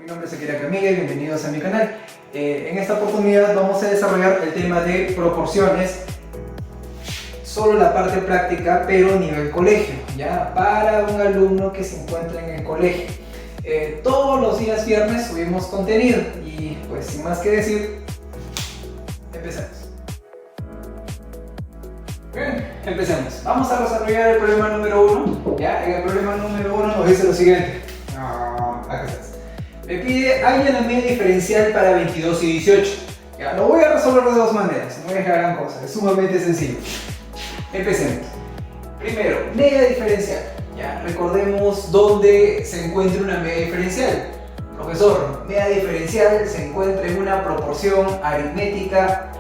nombre es Akira Camille, bienvenidos a mi canal. En esta oportunidad vamos a desarrollar el tema de proporciones, solo la parte práctica, pero a nivel colegio, ¿ya? Para un alumno que se encuentra en el colegio. Todos los días viernes subimos contenido y pues sin más que decir, empecemos. Bien, empecemos. Vamos a desarrollar el problema número 1. ¿Ya? En el problema número 1 nos dice lo siguiente. Acá estás. Me pide haya la media diferencial para 22 y 18. Ya, lo voy a resolver de dos maneras, no es gran cosa, es sumamente sencillo. Empecemos. Primero, media diferencial. Ya, recordemos dónde se encuentra una media diferencial. Profesor, media diferencial se encuentra en una proporción aritmética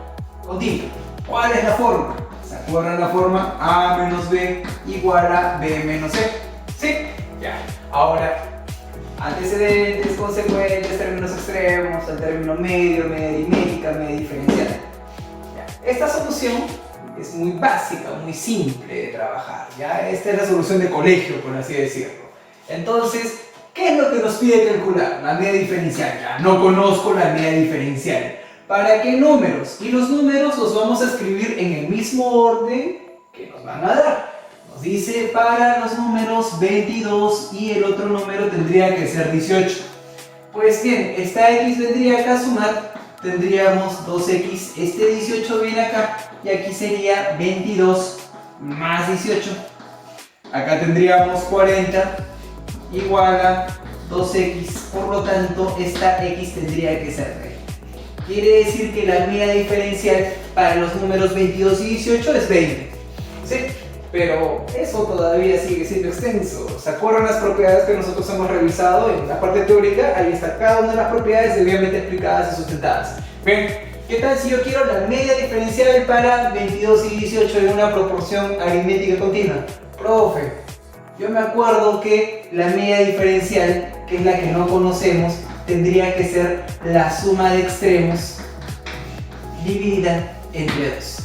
continua. ¿Cuál es la forma? ¿Se acuerdan la forma? A menos B igual a B menos C. ¿Sí? Ya. Ahora, antecedentes, consecuentes, términos extremos, el término medio, media aritmética, media diferencial. Ya. Esta solución es muy básica, muy simple de trabajar. ¿Ya? Esta es la solución de colegio, por así decirlo. Entonces, ¿qué es lo que nos pide calcular? La media diferencial. Ya no conozco la media diferencial. ¿Para qué números? Y los números los vamos a escribir en el mismo orden que nos van a dar. Nos dice para los números 22 y el otro número tendría que ser 18. Pues bien, esta x vendría acá a sumar, tendríamos 2x, este 18 viene acá y aquí sería 22 más 18. Acá tendríamos 40 igual a 2x, por lo tanto esta x tendría que ser 3. Quiere decir que la media diferencial para los números 22 y 18 es 20. ¿Sí? Pero eso todavía sigue siendo extenso. ¿Se acuerdan las propiedades que nosotros hemos revisado en la parte teórica? Ahí está cada una de las propiedades debidamente explicadas y sustentadas. Bien, ¿qué tal si yo quiero la media diferencial para 22 y 18 en una proporción aritmética continua? Profe, yo me acuerdo que la media diferencial, que es la que no conocemos, tendría que ser la suma de extremos dividida entre 2.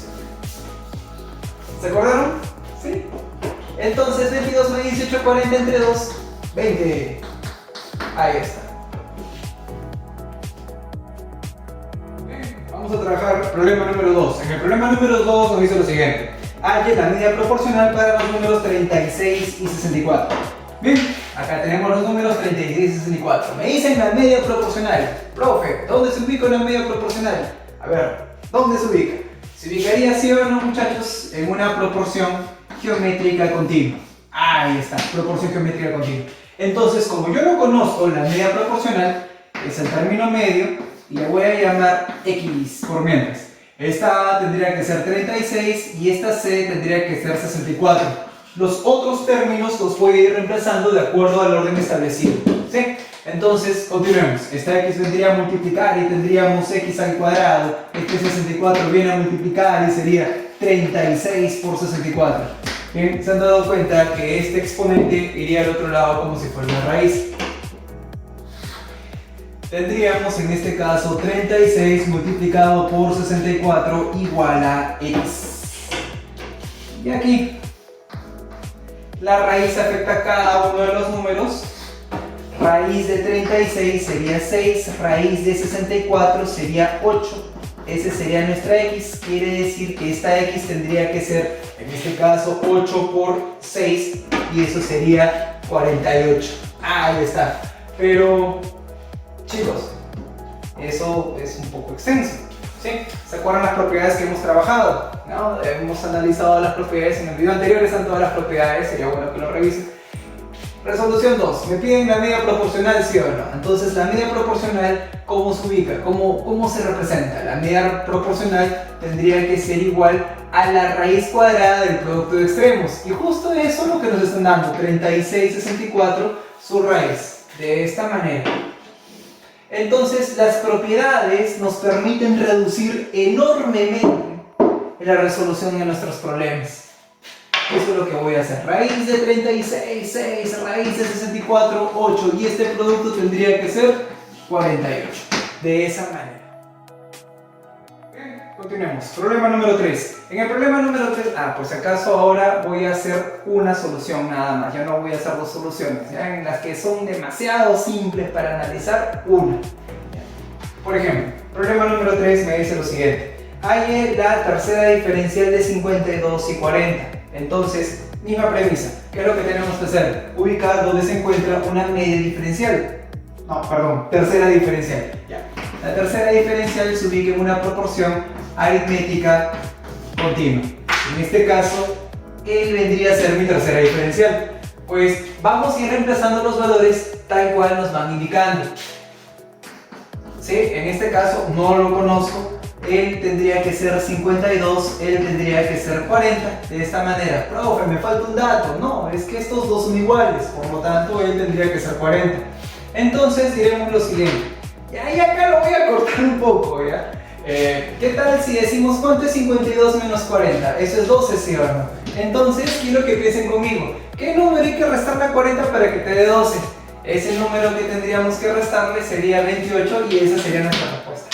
¿Se acordaron? ¿Sí? Entonces 22 más 18, 40 entre 2, 20. Ahí está. Bien, vamos a trabajar problema número 2. En el problema número 2 nos dice lo siguiente. Halla la media proporcional para los números 36 y 64. Bien, acá tenemos los números 36 y 64. Me dicen la media proporcional. Profe, ¿dónde se ubica una media proporcional? A ver, ¿dónde se ubica? Se ubicaría, ¿sí o no, muchachos? En una proporción geométrica continua. Ahí está, proporción geométrica continua. Entonces, como yo no conozco la media proporcional, es el término medio, y le voy a llamar X por mientras. Esta A tendría que ser 36 y esta C tendría que ser 64. Los otros términos los voy a ir reemplazando de acuerdo al orden establecido. ¿Sí? Entonces, continuemos. Esta x vendría a multiplicar y tendríamos x al cuadrado. Este 64 viene a multiplicar y sería 36 por 64. Bien, ¿se han dado cuenta que este exponente iría al otro lado como si fuera una raíz? Tendríamos en este caso 36 multiplicado por 64 igual a x. Y aquí la raíz afecta a cada uno de los números. Raíz de 36 sería 6, raíz de 64 sería 8. Ese sería nuestra x, quiere decir que esta x tendría que ser, en este caso, 8 por 6 y eso sería 48. Ahí está. Pero, chicos, eso es un poco extenso. ¿Sí? ¿Se acuerdan las propiedades que hemos trabajado? ¿No? Hemos analizado las propiedades, en el video anterior están todas las propiedades, sería bueno que lo revisen. Resolución 2. Me piden la media proporcional, ¿sí o no? Entonces, la media proporcional, ¿cómo se ubica? ¿Cómo se representa? La media proporcional tendría que ser igual a la raíz cuadrada del producto de extremos. Y justo eso es lo que nos están dando. 36, 64, su raíz. De esta manera. Entonces, las propiedades nos permiten reducir enormemente la resolución de nuestros problemas. Eso es lo que voy a hacer. Raíz de 36, 6, raíz de 64, 8. Y este producto tendría que ser 48. De esa manera. Bien, Continuemos. Problema número 3. En el problema número 3, por si acaso ahora voy a hacer una solución nada más. Ya no voy a hacer dos soluciones, ¿ya? En las que son demasiado simples para analizar, una. Por ejemplo, problema número 3 me dice lo siguiente. Hay la tercera diferencial de 52 y 40. Entonces, misma premisa. ¿Qué es lo que tenemos que hacer? Ubicar dónde se encuentra una media diferencial. Tercera diferencial. Ya. La tercera diferencial se ubica en una proporción aritmética continua. En este caso, él vendría a ser mi tercera diferencial. Pues vamos a ir reemplazando los valores tal cual nos van indicando. ¿Sí? En este caso no lo conozco. Él tendría que ser 52, él tendría que ser 40. De esta manera, profe, me falta un dato. No, es que estos dos son iguales, por lo tanto él tendría que ser 40. Entonces diremos lo siguiente. Y acá lo voy a cortar un poco, ¿ya? ¿Qué tal si decimos cuánto es 52 menos 40? Eso es 12, ¿sí o no? Entonces quiero que piensen conmigo. ¿Qué número hay que restarle a 40 para que te dé 12? Ese número que tendríamos que restarle sería 28 y esa sería nuestra respuesta.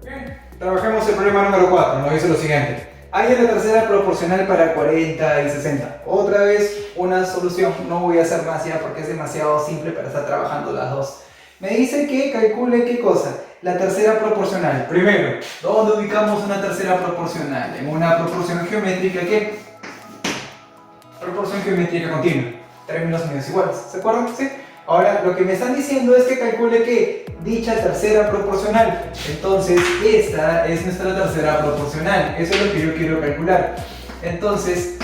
Bien, trabajemos el problema número 4. Nos dice lo siguiente. Hay la tercera proporcional para 40 y 60. Otra vez una solución. No voy a hacer más ya porque es demasiado simple para estar trabajando las dos. Me dice que calcule qué cosa. La tercera proporcional. Primero, ¿dónde ubicamos una tercera proporcional? En una proporción geométrica que... Proporción geométrica continua. Términos medios iguales. ¿Se acuerdan? ¿Sí? Ahora, lo que me están diciendo es que calcule que dicha tercera proporcional. Entonces, esta es nuestra tercera proporcional. Eso es lo que yo quiero calcular. Entonces,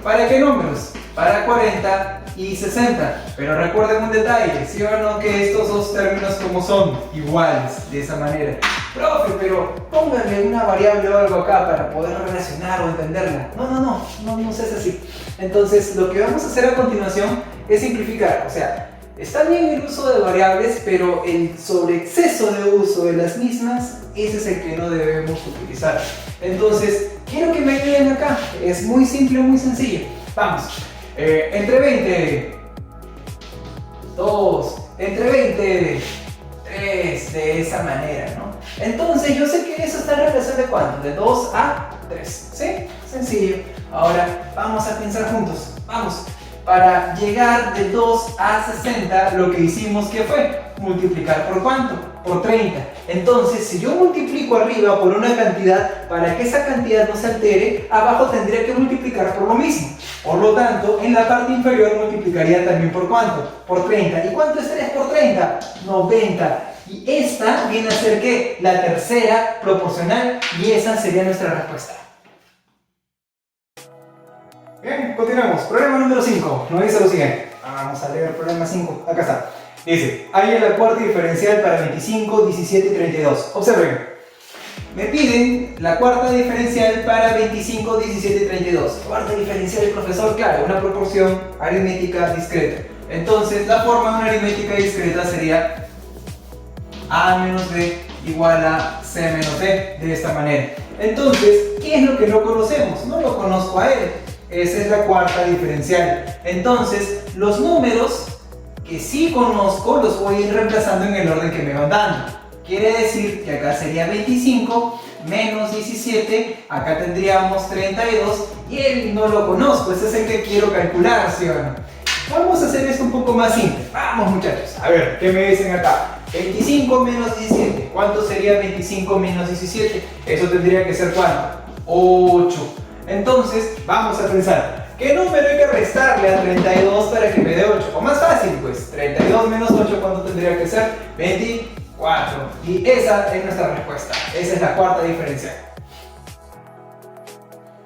¿para qué números? Para 40 y 60. Pero recuerden un detalle, ¿sí o no? Que estos dos términos como son iguales, de esa manera. Profe, pero pónganle una variable o algo acá para poder relacionar o entenderla. No seas así. Entonces, lo que vamos a hacer a continuación es simplificar. O sea, está bien el uso de variables, pero el sobreexceso de uso de las mismas, ese es el que no debemos utilizar. Entonces, quiero que me ayuden acá. Es muy simple, muy sencillo. Vamos. Entre 20, 2, entre 20, 3, de esa manera, ¿no? Entonces, yo sé que eso está en relación de ¿cuánto? De 2 a 3, ¿sí? Sencillo. Ahora, vamos a pensar juntos. Vamos. Para llegar de 2 a 60, lo que hicimos que fue multiplicar por ¿cuánto? Por 30. Entonces, si yo multiplico arriba por una cantidad, para que esa cantidad no se altere, abajo tendría que multiplicar por lo mismo. Por lo tanto, en la parte inferior multiplicaría también por ¿cuánto? Por 30. ¿Y cuánto es 3 por 30? 90. Y esta viene a ser ¿qué? La tercera proporcional, y esa sería nuestra respuesta. Bien, continuamos. Problema número 5. Nos dice lo siguiente. Vamos a leer el problema 5. Acá está. Dice, hay la cuarta diferencial para 25, 17 y 32. Observen. Me piden la cuarta diferencial para 25, 17 y 32. Cuarta diferencial, profesor, claro, una proporción aritmética discreta. Entonces, la forma de una aritmética discreta sería A menos B igual a C menos D, de esta manera. Entonces, ¿qué es lo que no conocemos? No lo conozco a él. Esa es la cuarta diferencial. Entonces, los números que sí conozco los voy a ir reemplazando en el orden que me van dando. Quiere decir que acá sería 25 menos 17, acá tendríamos 32 y él no lo conozco, ese es el que quiero calcular, ¿sí o no? Vamos a hacer esto un poco más simple. Vamos, muchachos, a ver, ¿qué me dicen acá? 25 menos 17, ¿cuánto sería 25 menos 17? Eso tendría que ser ¿cuánto? 8. Entonces, vamos a pensar, ¿qué número hay que restarle a 32 para que me dé 8? O más fácil, pues, 32 menos 8, ¿cuánto tendría que ser? 24. Y esa es nuestra respuesta. Esa es la cuarta diferencial.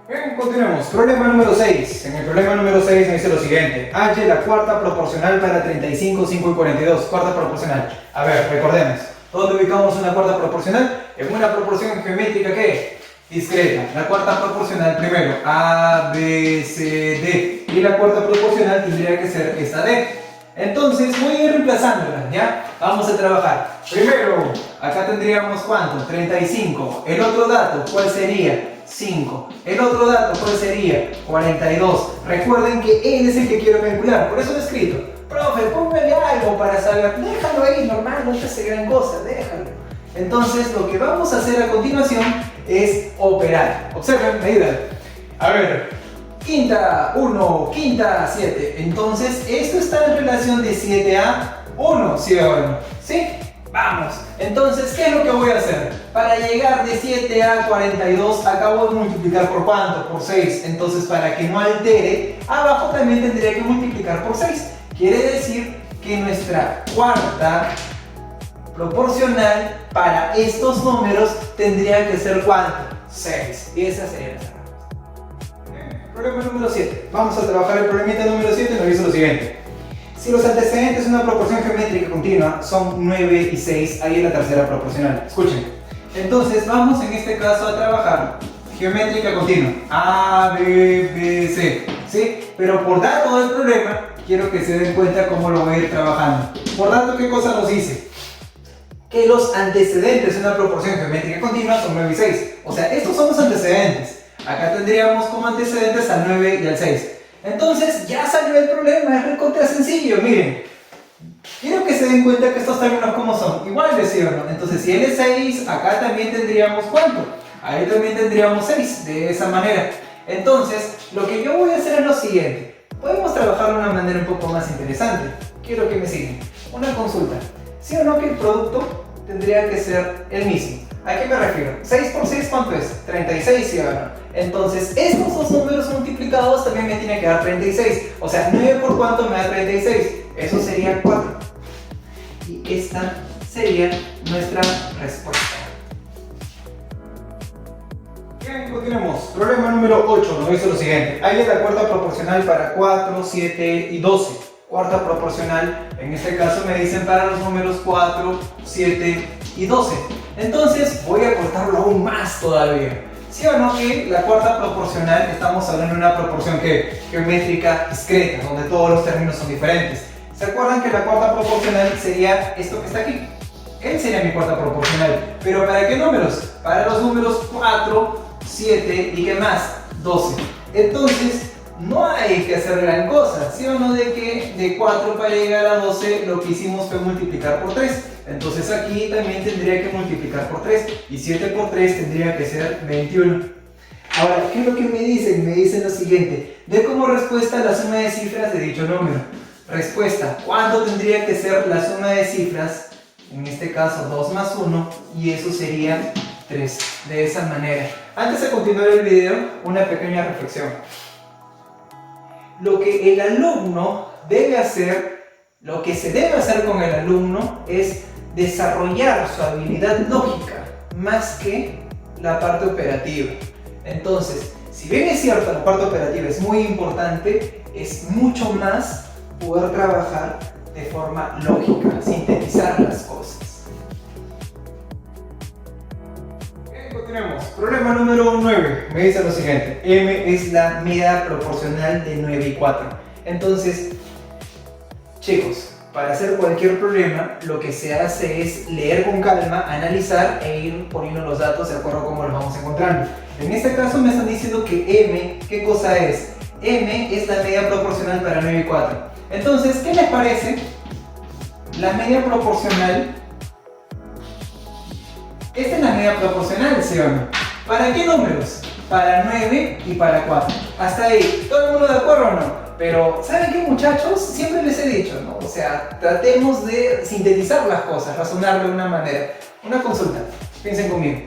Bien, continuemos. Problema número 6. En el problema número 6 me dice lo siguiente. Halle la cuarta proporcional para 35, 5 y 42. Cuarta proporcional. A ver, recordemos. ¿Dónde ubicamos una cuarta proporcional? En una proporción geométrica que discreta. La cuarta proporcional primero, A, B, C, D. Y la cuarta proporcional tendría que ser esta D. Entonces voy a ir reemplazándola, ¿ya? Vamos a trabajar. Primero, acá tendríamos ¿cuánto? 35. El otro dato, ¿cuál sería? 5. El otro dato, ¿cuál sería? 42. Recuerden que él es el que quiero calcular, por eso lo he escrito. Profe, póngale algo para saber. Déjalo ahí, normal, no te hace gran cosa, déjalo. Entonces lo que vamos a hacer a continuación es operar. Observen, medida. A ver, quinta 1, quinta 7. Entonces esto está en relación de 7 a 1, ¿sí o no? ¿Sí? Vamos. Entonces, ¿qué es lo que voy a hacer? Para llegar de 7 a 42, acabo de multiplicar por ¿cuánto? Por 6. Entonces, para que no altere, abajo también tendría que multiplicar por 6. Quiere decir que nuestra cuarta proporcional para estos números tendría que ser ¿cuánto? 6. Y esa sería la respuesta. Problema número 7. Vamos a trabajar el problemita número 7 y nos dice lo siguiente. Si los antecedentes de una proporción geométrica continua son 9 y 6, ahí es la tercera proporcional. Escuchen. Entonces vamos en este caso a trabajar geométrica continua. A, B, B, C. ¿Sí? Pero por dato del problema, quiero que se den cuenta cómo lo voy a ir trabajando. Por dato, ¿qué cosa nos dice? Que los antecedentes de una proporción geométrica continua son 9 y 6. O sea, estos son los antecedentes. Acá tendríamos como antecedentes al 9 y al 6. Entonces ya salió el problema, es recontra sencillo, miren. Quiero que se den cuenta que estos términos como son, iguales, ¿sí o no? Entonces si él es 6, acá también tendríamos ¿cuánto? Ahí también tendríamos 6, de esa manera. Entonces, lo que yo voy a hacer es lo siguiente. Podemos trabajar de una manera un poco más interesante. Quiero que me sigan. Una consulta. ¿Sí o no que el producto tendría que ser el mismo? ¿A qué me refiero? 6 por 6, ¿cuánto es? 36, ¿sí o no? Entonces, estos dos números multiplicados también me tienen que dar 36. O sea, 9 por cuánto me da 36. Eso sería 4. Y esta sería nuestra respuesta. Bien, continuemos. Problema número 8 nos dice lo siguiente. Hay la cuarta proporcional para 4, 7 y 12. Cuarta proporcional, en este caso me dicen para los números 4, 7 y 12. Entonces voy a cortarlo aún más todavía. ¿Sí o no que la cuarta proporcional, estamos hablando de una proporción geométrica discreta, donde todos los términos son diferentes? ¿Se acuerdan que la cuarta proporcional sería esto que está aquí? Él sería mi cuarta proporcional. ¿Pero para qué números? Para los números 4, 7 y ¿qué más? 12. Entonces, no hay que hacer gran cosa, ¿sí o no? De que de 4 para llegar a 12 lo que hicimos fue multiplicar por 3. Entonces aquí también tendría que multiplicar por 3. Y 7 por 3 tendría que ser 21. Ahora, ¿qué es lo que me dicen? Me dicen lo siguiente. De como respuesta la suma de cifras de dicho número. Respuesta. ¿Cuánto tendría que ser la suma de cifras? En este caso 2 más 1. Y eso sería 3. De esa manera. Antes de continuar el video, una pequeña reflexión. Lo que el alumno debe hacer, lo que se debe hacer con el alumno es desarrollar su habilidad lógica más que la parte operativa. Entonces, si bien es cierto la parte operativa es muy importante, es mucho más poder trabajar de forma lógica, sintetizar las cosas. Bien, continuemos. Problema número 9. Me dice lo siguiente. M es la media proporcional de 9 y 4. Entonces, chicos, para hacer cualquier problema, lo que se hace es leer con calma, analizar e ir poniendo los datos de acuerdo a cómo los vamos encontrando. En este caso me están diciendo que M, ¿qué cosa es? M es la media proporcional para 9 y 4. Entonces, ¿qué les parece? La media proporcional. Esta es la media proporcional, ¿sí o no? ¿Para qué números? Para 9 y para 4. Hasta ahí, ¿todo el mundo de acuerdo o no? Pero, ¿saben qué, muchachos? Siempre les he dicho, ¿no? O sea, tratemos de sintetizar las cosas, razonar de una manera. Una consulta, piensen conmigo.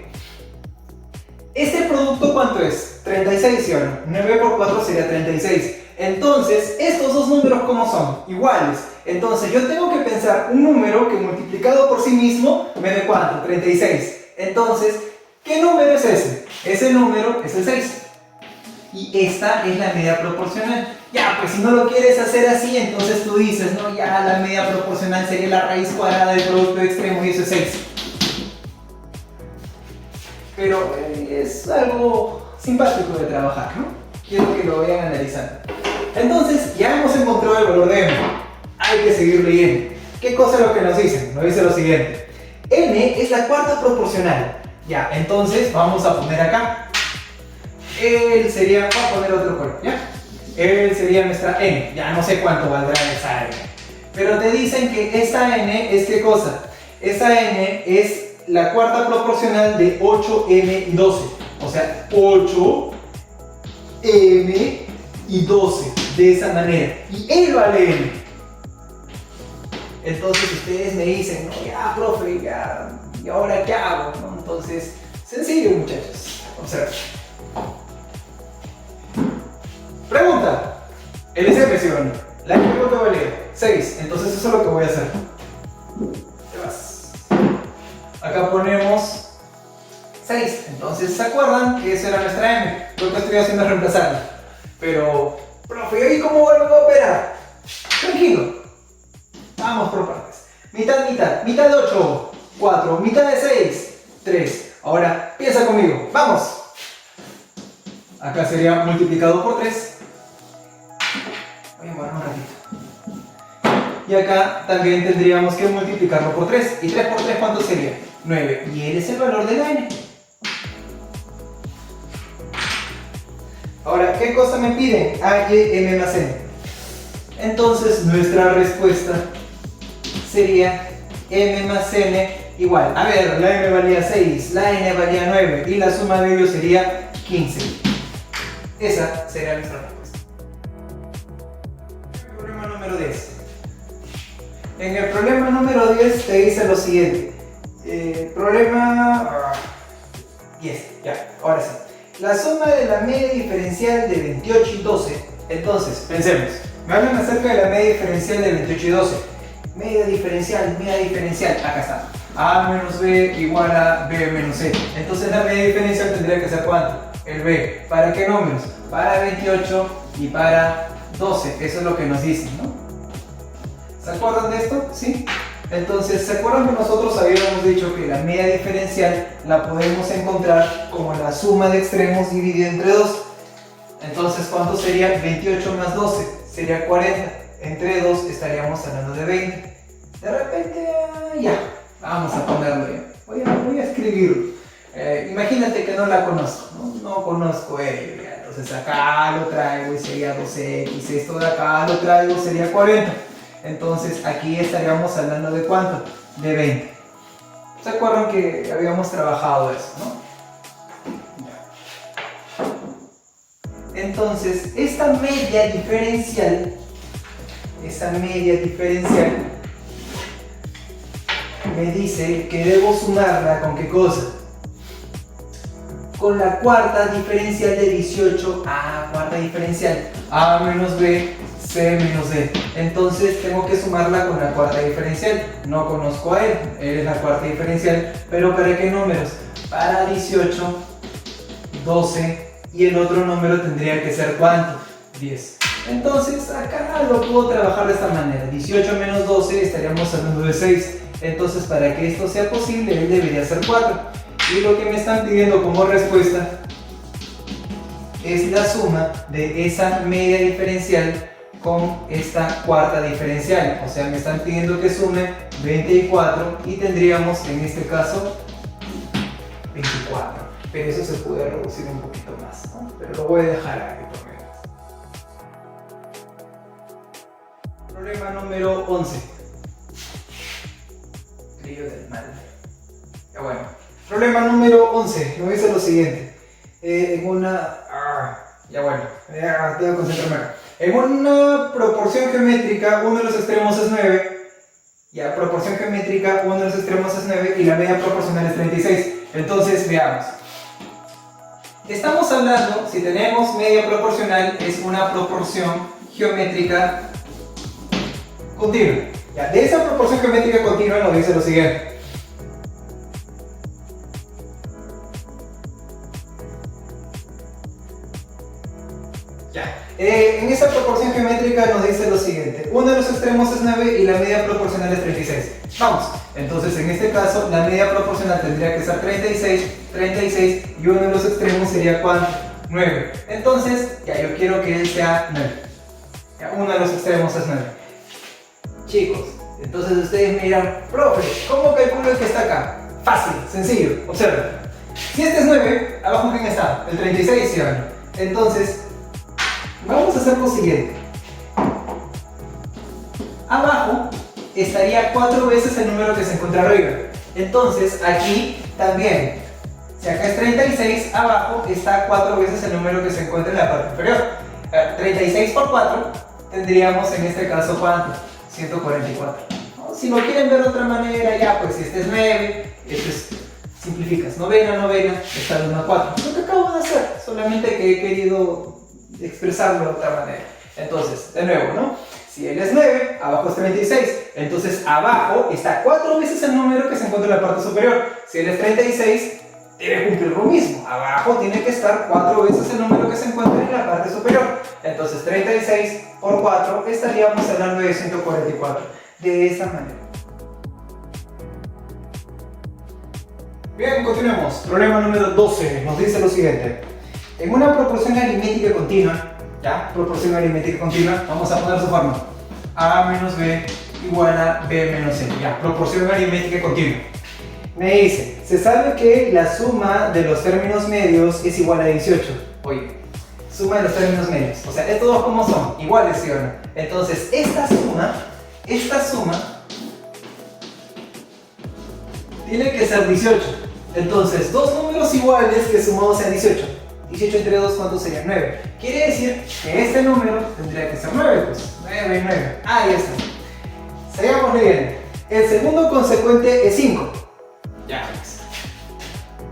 ¿Este producto cuánto es? 36, ¿sí o no? 9 por 4 sería 36. Entonces, estos dos números, ¿cómo son? Iguales. Entonces, yo tengo que pensar un número que multiplicado por sí mismo me dé ¿cuánto? 36. Entonces, ¿qué número es ese? Ese número es el 6. Y esta es la media proporcional. Ya, pues si no lo quieres hacer así, entonces tú dices, no, ya la media proporcional sería la raíz cuadrada del producto extremo y eso es 6. Pero es algo simpático de trabajar, ¿no? Quiero que lo vayan analizando. Entonces, ya hemos encontrado el valor de M. Hay que seguir leyendo. ¿Qué cosa es lo que nos dicen? Nos dice lo siguiente. M es la cuarta proporcional. Ya, entonces vamos a poner acá. Él sería, voy a poner otro color, ¿ya? Él sería nuestra N. Ya no sé cuánto valdrá esa N. Pero te dicen que esa N es ¿qué cosa? Esa N es la cuarta proporcional de 8m y 12. O sea, 8m y 12. De esa manera. Y él vale m. Entonces ustedes me dicen, no, ya, profe, ya, ¿y ahora qué hago? ¿No? Entonces, sencillo, muchachos. Observen. Pregunta. LCM, ¿sí o no? La que te vale 6. Entonces eso es lo que voy a hacer. Te vas. Acá ponemos 6. Entonces, ¿se acuerdan que eso era nuestra m? Lo que estoy haciendo es reemplazarla. Pero, profe, ¿y cómo vuelvo a operar? Tranquilo. Vamos por partes. Mitad, mitad. Mitad de 8, 4. Mitad de 6, 3. Ahora, piensa conmigo. ¡Vamos! Acá sería multiplicado por 3. Voy a mover un ratito. Y acá también tendríamos que multiplicarlo por 3. ¿Y 3 por 3 cuánto sería? 9. Y él es el valor de la n. Ahora, ¿qué cosa me piden? A, Y, M más n. Entonces, nuestra respuesta sería m más n igual. A ver, la m valía 6, la n valía 9 y la suma de ellos sería 15. Esa sería nuestra respuesta. Problema número 10. En el problema número 10 te dice lo siguiente. Problema 10. Ya, ahora sí. La suma de la media diferencial de 28 y 12. Entonces, pensemos. Me hablan acerca de la media diferencial de 28 y 12. Media diferencial, acá está. A menos B igual a B menos C. Entonces la media diferencial tendría que ser ¿cuánto? El B. ¿Para qué números? Para 28 y para 12. Eso es lo que nos dicen, ¿no? ¿Se acuerdan de esto? ¿Sí? Entonces, ¿se acuerdan que nosotros habíamos dicho que la media diferencial la podemos encontrar como la suma de extremos dividida entre 2? Entonces, ¿cuánto sería 28 más 12? Sería 40. Entre 2 estaríamos hablando de 20. De repente, ya, vamos a ponerlo ya. Voy a escribirlo. Imagínate que no la conozco, no conozco ello. Ya. Entonces acá lo traigo y sería 2x. Esto de acá lo traigo sería 40. Entonces aquí estaríamos hablando de ¿cuánto? De 20. ¿Se acuerdan que habíamos trabajado eso, no? Entonces, esta media diferencial me dice que debo sumarla ¿con qué cosa? Con la cuarta diferencial de 18 a cuarta diferencial A menos B, C menos D. Entonces tengo que sumarla con la cuarta diferencial. No conozco a él es la cuarta diferencial, pero ¿para qué números? Para 18, 12 y el otro número tendría que ser ¿cuánto? 10. Entonces acá lo puedo trabajar de esta manera. 18 menos 12 estaríamos hablando de 6. Entonces para que esto sea posible, él debería ser 4. Y lo que me están pidiendo como respuesta es la suma de esa media diferencial con esta cuarta diferencial. O sea, me están pidiendo que sume 24 y tendríamos en este caso 24. Pero eso se puede reducir un poquito más, ¿no? Pero lo voy a dejar ahí por medio. Problema número 11. Trío del mal. Ya bueno. Problema número 11. Nos dice lo siguiente. En una... ya bueno. Tengo que concentrarme acá. En una proporción geométrica, uno de los extremos es 9. Ya, proporción geométrica, uno de los extremos es 9 y la media proporcional es 36. Entonces, veamos. Estamos hablando, si tenemos media proporcional, es una proporción geométrica continua. Ya, de esa proporción geométrica continua nos dice lo siguiente. En esa proporción geométrica nos dice lo siguiente. Uno de los extremos es 9 y la media proporcional es 36. Vamos, entonces en este caso la media proporcional tendría que ser 36 y uno de los extremos sería ¿cuánto? 9. Entonces, ya yo quiero que él sea 9. Ya, uno de los extremos es 9. Chicos, entonces ustedes me dirán, profe, ¿cómo calculo el que está acá? Fácil, sencillo, observen. Si este es 9, abajo ¿quién está? El 36, ¿sí o no? Entonces, vamos a hacer lo siguiente. Abajo estaría 4 veces el número que se encuentra arriba. Entonces aquí también, si acá es 36, abajo está 4 veces el número que se encuentra en la parte inferior. 36 por 4 tendríamos en este caso ¿cuánto? 144. ¿No? Si lo quieren ver de otra manera, ya pues si este es 9, este es, simplificas, novena, esta es una 4. Lo que acabo de hacer, solamente que he querido expresarlo de otra manera. Entonces, de nuevo, ¿no? Si él es 9, abajo es 36, entonces abajo está 4 veces el número que se encuentra en la parte superior. Si él es 36, debe cumplir lo mismo. Abajo tiene que estar 4 veces el número que se encuentra en la parte superior. Entonces 36 por 4 estaríamos hablando de 144. De esa manera. Bien, continuemos. Problema número 12 nos dice lo siguiente. En una proporción aritmética continua, ¿ya? Proporción aritmética continua, vamos a poner su forma. A menos B igual a B menos C. Ya, proporción aritmética continua. Me dice, se sabe que la suma de los términos medios es igual a 18. Oye, suma de los términos medios. O sea, estos dos como son, iguales, ¿sí o no? Entonces, esta suma tiene que ser 18. Entonces, dos números iguales que sumados sean 18. 18 entre 2, ¿cuánto sería? 9. Quiere decir que este número tendría que ser 9, pues. 9 y 9. Ahí está. Sigamos leyendo. El segundo consecuente es 5. Ya, pues.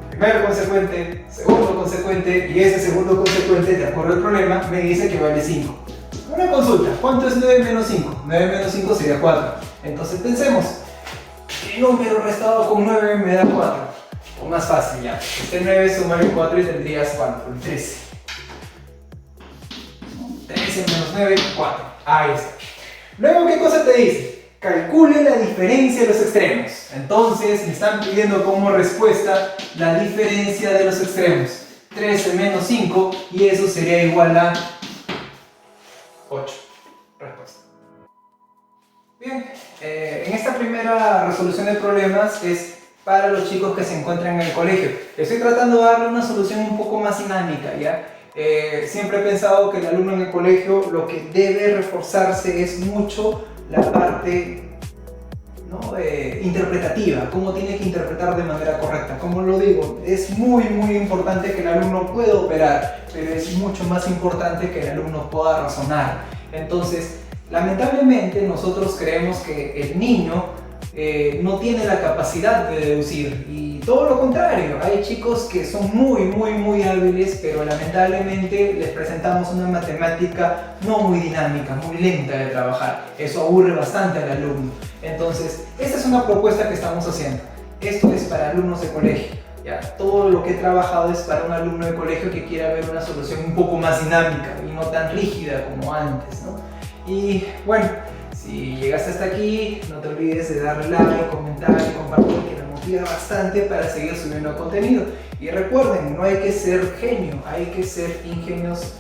Primero consecuente, segundo consecuente, y ese segundo consecuente, de acuerdo al problema, me dice que vale 5. Una consulta, ¿cuánto es 9 menos 5? 9 menos 5 sería 4. Entonces pensemos, ¿qué número restado con 9 me da 4? O más fácil ya, este 9 sumarle 4 y tendrías ¿cuánto? El 13. 13 menos 9, 4. Ahí está. Luego, ¿qué cosa te dice? Calcule la diferencia de los extremos. Entonces, me están pidiendo como respuesta la diferencia de los extremos. 13 menos 5 y eso sería igual a 8. Respuesta. Bien, en esta primera resolución de problemas es para los chicos que se encuentran en el colegio. Estoy tratando de darle una solución un poco más dinámica, ¿ya? Siempre he pensado que el alumno en el colegio lo que debe reforzarse es mucho la parte, ¿no? Interpretativa, cómo tiene que interpretar de manera correcta. Como lo digo, es muy importante que el alumno pueda operar, pero es mucho más importante que el alumno pueda razonar. Entonces, lamentablemente nosotros creemos que el niño no tiene la capacidad de deducir, y todo lo contrario, hay chicos que son muy hábiles, pero lamentablemente les presentamos una matemática no muy dinámica, muy lenta de trabajar. Eso aburre bastante al alumno. Entonces, esta es una propuesta que estamos haciendo. Esto es para alumnos de colegio. Ya, todo lo que he trabajado es para un alumno de colegio que quiera ver una solución un poco más dinámica y no tan rígida como antes, ¿no? Y bueno, si llegaste hasta aquí, no te olvides de darle like, comentar y compartir, que me motiva bastante para seguir subiendo contenido. Y recuerden, no hay que ser genio, hay que ser ingenioso.